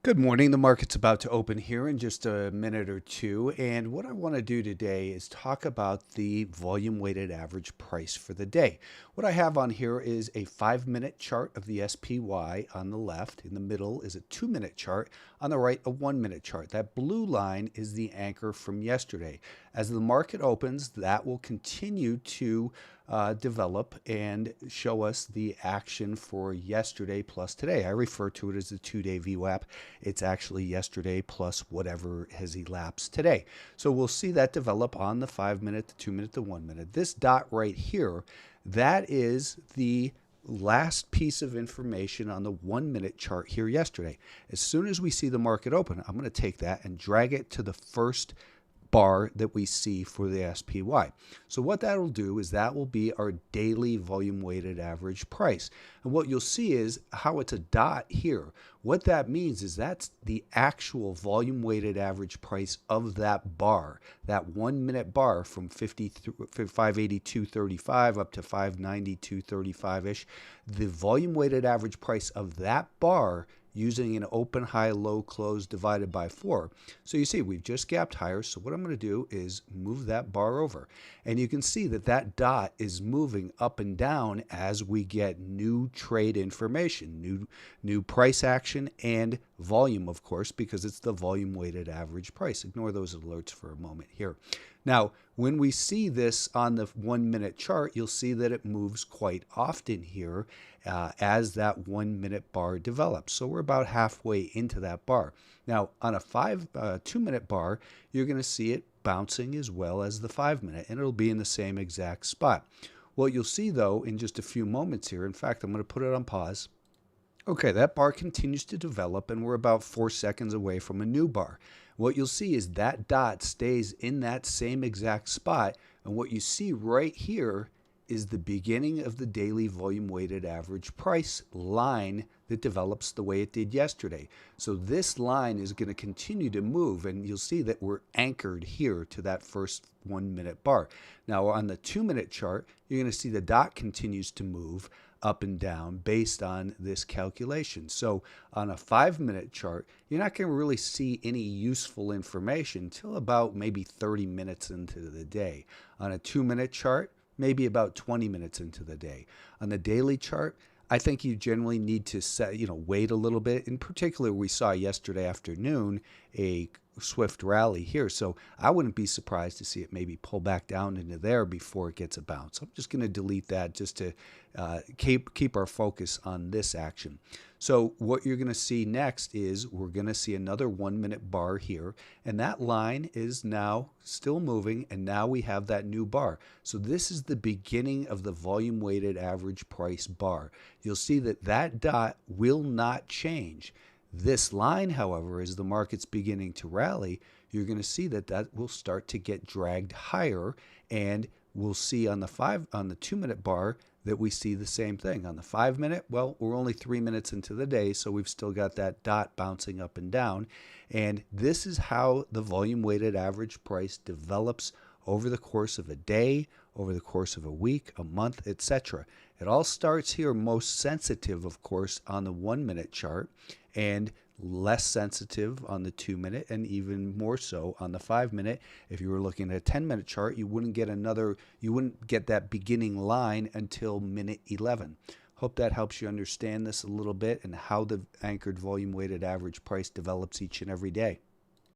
Good morning. The market's about to open here in just a minute or two. And what I want to do today is talk about the volume weighted average price for the day. What I have on here is a 5-minute chart of the SPY on the left. In the middle is a 2-minute chart. On the right, a 1-minute chart. That blue line is the anchor from yesterday. As the market opens, that will continue to develop and show us the action for yesterday plus today. I refer to it as the 2-day VWAP. It's actually yesterday plus whatever has elapsed today. So we'll see that develop on the 5-minute, the 2-minute, the 1-minute. This dot right here, that is the last piece of information on the 1-minute chart here yesterday. As soon as we see the market open, I'm going to take that and drag it to the first bar that we see for the SPY. So what that'll do is that will be our daily volume weighted average price. And what you'll see is how it's a dot here. What that means is that's the actual volume weighted average price of that bar, that 1-minute bar from 582.35 up to 592.35-ish. The volume weighted average price of that bar using an open, high, low, close divided by 4. So you see we've just gapped higher. So what I'm going to do is move that bar over. And you can see that that dot is moving up and down as we get new trade information, new price action and volume, of course, because it's the volume weighted average price. Ignore those alerts for a moment here. Now, when we see this on the 1-minute chart, you'll see that it moves quite often here as that 1-minute bar develops. So we're about halfway into that bar. Now, on a 2-minute bar, you're going to see it bouncing as well as the 5-minute, and it'll be in the same exact spot. What you'll see, though, in just a few moments here, in fact, I'm going to put it on pause. Okay, that bar continues to develop, and we're about 4 seconds away from a new bar. What you'll see is that dot stays in that same exact spot, and what you see right here is the beginning of the daily volume weighted average price line that develops the way it did yesterday. So this line is going to continue to move, and you'll see that we're anchored here to that first 1-minute bar. Now on the 2-minute chart, you're going to see the dot continues to move up and down based on this calculation. So on a 5-minute chart, you're not going to really see any useful information until about maybe 30 minutes into the day. On a 2-minute chart, maybe about 20 minutes into the day. On the daily chart, I think you generally need to wait a little bit. In particular, we saw yesterday afternoon a swift rally here, so I wouldn't be surprised to see it maybe pull back down into there before it gets a bounce. I'm just going to delete that just to keep our focus on this action. So what you're going to see next is we're going to see another 1-minute bar here, and that line is now still moving, and now we have that new bar. So this is the beginning of the volume weighted average price bar. You'll see that that dot will not change. This line, however, as the market's beginning to rally, you're going to see that that will start to get dragged higher, and we'll see on the 2-minute bar that we see the same thing. On the 5-minute, well, we're only 3 minutes into the day, so we've still got that dot bouncing up and down. And this is how the volume weighted average price develops over the course of a day, over the course of a week, a month, etc. It all starts here most sensitive, of course, on the 1-minute chart, and less sensitive on the 2-minute, and even more so on the 5-minute. If you were looking at a 10-minute chart, you wouldn't get that beginning line until minute 11. Hope that helps you understand this a little bit and how the anchored volume weighted average price develops each and every day.